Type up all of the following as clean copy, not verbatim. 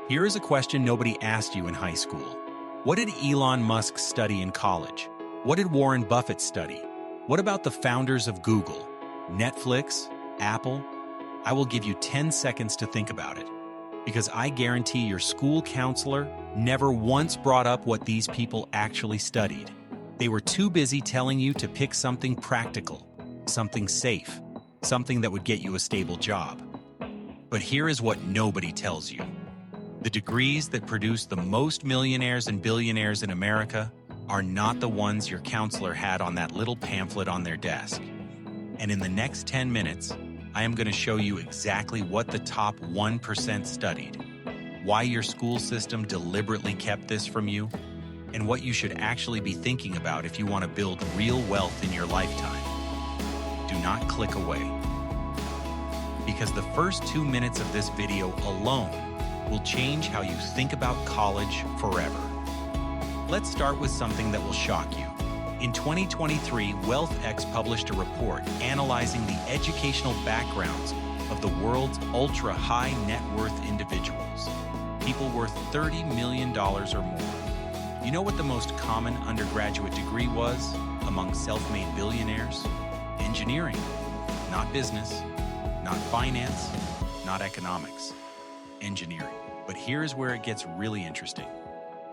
Here is a question nobody asked you in high school. What did Elon Musk study in college? What did Warren Buffett study? What about the founders of Google, Netflix, Apple? I will give you 10 seconds to think about it, because I guarantee your school counselor never once brought up what these people actually studied. They were too busy telling you to pick something practical, something safe, something that would get you a stable job. But here is what nobody tells you. The degrees that produce the most millionaires and billionaires in America are not the ones your counselor had on that little pamphlet on their desk. And in the next 10 minutes, I am going to show you exactly what the top 1% studied, why your school system deliberately kept this from you, and what you should actually be thinking about if you want to build real wealth in your lifetime. Do not click away, because the first 2 minutes of this video alone will change how you think about college forever. Let's start with something that will shock you. In 2023, WealthX published a report analyzing the educational backgrounds of the world's ultra-high net worth individuals, people worth $30 million or more. You know what the most common undergraduate degree was among self-made billionaires? Engineering, not business, not finance, not economics. Engineering. But here's where it gets really interesting.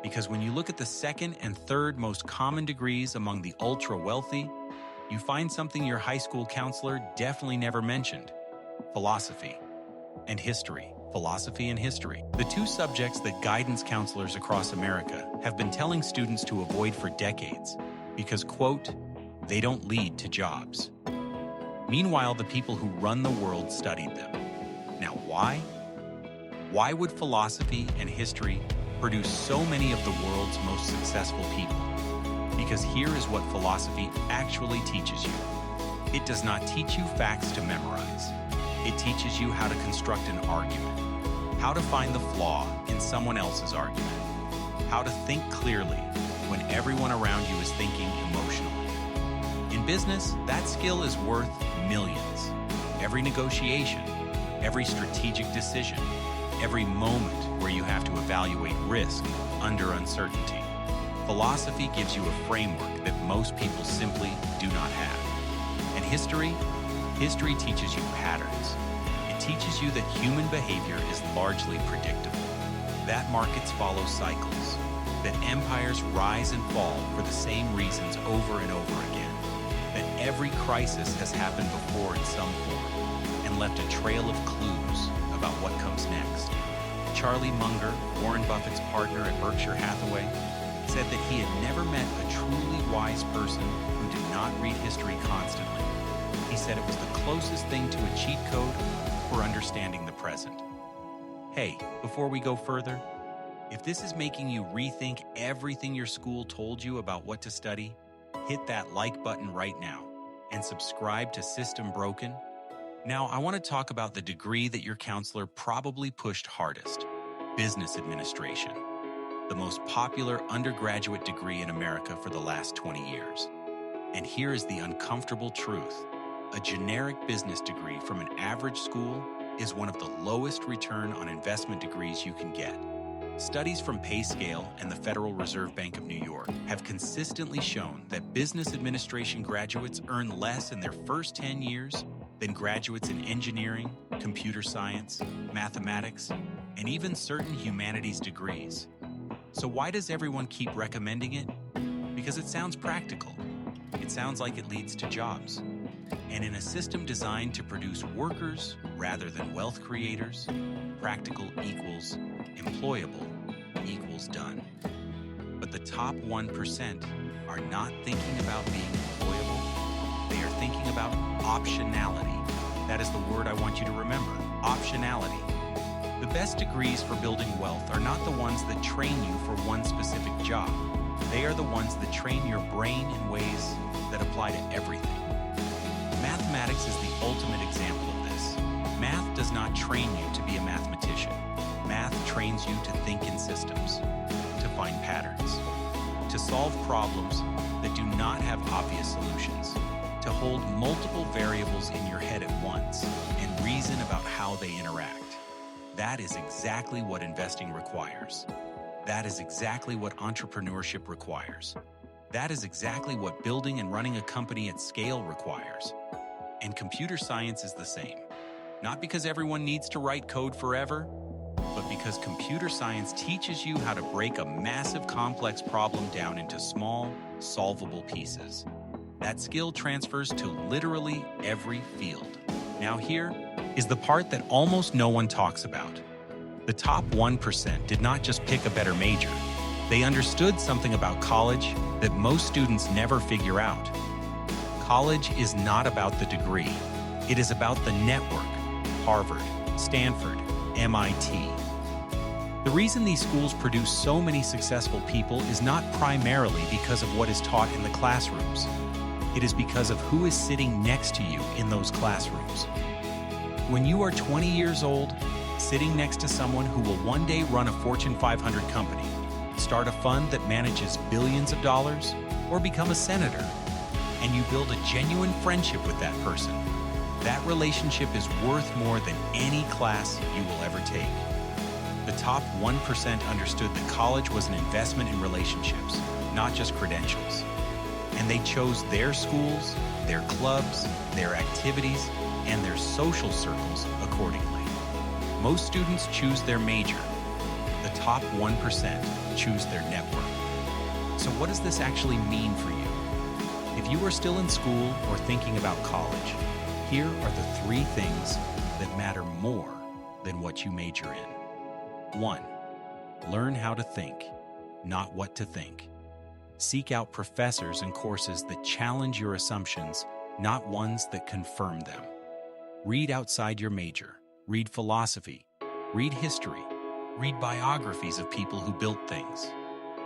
Because when you look at the second and third most common degrees among the ultra-wealthy, you find something your high school counselor definitely never mentioned: philosophy and history. Philosophy and history. The two subjects that guidance counselors across America have been telling students to avoid for decades because, quote, they don't lead to jobs. Meanwhile, the people who run the world studied them. Now, why? Why would philosophy and history produce so many of the world's most successful people? Because here is what philosophy actually teaches you. It does not teach you facts to memorize. It teaches you how to construct an argument, how to find the flaw in someone else's argument, how to think clearly when everyone around you is thinking emotionally. In business, that skill is worth millions. Every negotiation, every strategic decision, every moment where you have to evaluate risk under uncertainty. Philosophy gives you a framework that most people simply do not have. And history teaches you patterns. It teaches you that human behavior is largely predictable, that markets follow cycles, that empires rise and fall for the same reasons over and over again, that every crisis has happened before in some form and left a trail of clues about what comes next. Charlie Munger, Warren Buffett's partner at Berkshire Hathaway, said that he had never met a truly wise person who did not read history constantly. He said it was the closest thing to a cheat code for understanding the present. Hey, before we go further, if this is making you rethink everything your school told you about what to study, hit that like button right now and subscribe to System Broken. Now, I want to talk about the degree that your counselor probably pushed hardest: business administration, the most popular undergraduate degree in America for the last 20 years. And here is the uncomfortable truth. A generic business degree from an average school is one of the lowest return on investment degrees you can get. Studies from PayScale and the Federal Reserve Bank of New York have consistently shown that business administration graduates earn less in their first 10 years than graduates in engineering, computer science, mathematics, and even certain humanities degrees. So why does everyone keep recommending it? Because it sounds practical. It sounds like it leads to jobs. And in a system designed to produce workers rather than wealth creators, practical equals employable equals done. But the top 1% are not thinking about being employable. They are thinking about optionality. That is the word I want you to remember: optionality. The best degrees for building wealth are not the ones that train you for one specific job. They are the ones that train your brain in ways that apply to everything. Mathematics is the ultimate example of this. Math does not train you to be a mathematician. Math trains you to think in systems, to find patterns, to solve problems that do not have obvious solutions, to hold multiple variables in your head at once and reason about how they interact. That is exactly what investing requires. That is exactly what entrepreneurship requires. That is exactly what building and running a company at scale requires. And computer science is the same. Not because everyone needs to write code forever, but because computer science teaches you how to break a massive complex problem down into small, solvable pieces. That skill transfers to literally every field. Now here is the part that almost no one talks about. The top 1% did not just pick a better major. They understood something about college that most students never figure out. College is not about the degree. It is about the network. Harvard, Stanford, MIT. The reason these schools produce so many successful people is not primarily because of what is taught in the classrooms. It is because of who is sitting next to you in those classrooms. When you are 20 years old, sitting next to someone who will one day run a Fortune 500 company, start a fund that manages billions of dollars, or become a senator, and you build a genuine friendship with that person, that relationship is worth more than any class you will ever take. The top 1% understood that college was an investment in relationships, not just credentials. And they chose their schools, their clubs, their activities, and their social circles accordingly. Most students choose their major. The top 1% choose their network. So what does this actually mean for you? If you are still in school or thinking about college, here are the 3 things that matter more than what you major in. 1. Learn how to think, not what to think. Seek out professors and courses that challenge your assumptions, not ones that confirm them. Read outside your major. Read philosophy. Read history. Read biographies of people who built things.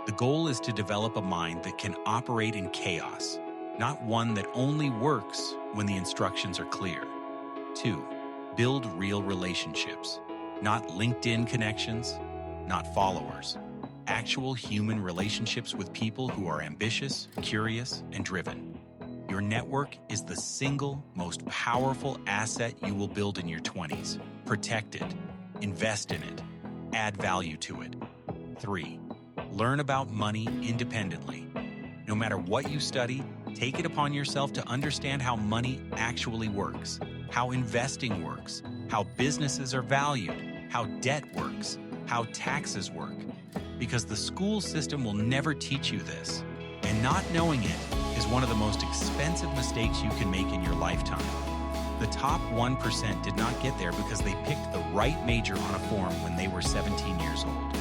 The goal is to develop a mind that can operate in chaos, not one that only works when the instructions are clear. 2. Build real relationships, not LinkedIn connections, not followers. Actual human relationships with people who are ambitious, curious, and driven. Your network is the single most powerful asset you will build in your 20s. Protect it, invest in it, add value to it. 3. Learn about money independently. No matter what you study, take it upon yourself to understand how money actually works, how investing works, how businesses are valued, how debt works, how taxes work. Because the school system will never teach you this, and not knowing it is one of the most expensive mistakes you can make in your lifetime. The top 1% did not get there because they picked the right major on a form when they were 17 years old.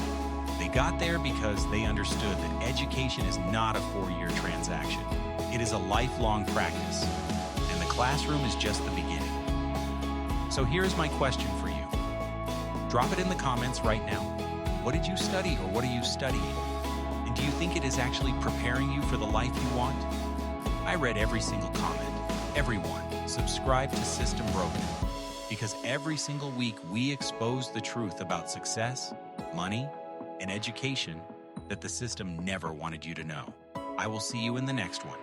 They got there because they understood that education is not a 4-year transaction. It is a lifelong practice, and the classroom is just the beginning. So here's my question for you. Drop it in the comments right now. What did you study or what are you studying? And do you think it is actually preparing you for the life you want? I read every single comment. Everyone, subscribe to System Broken. Because every single week we expose the truth about success, money, and education that the system never wanted you to know. I will see you in the next one.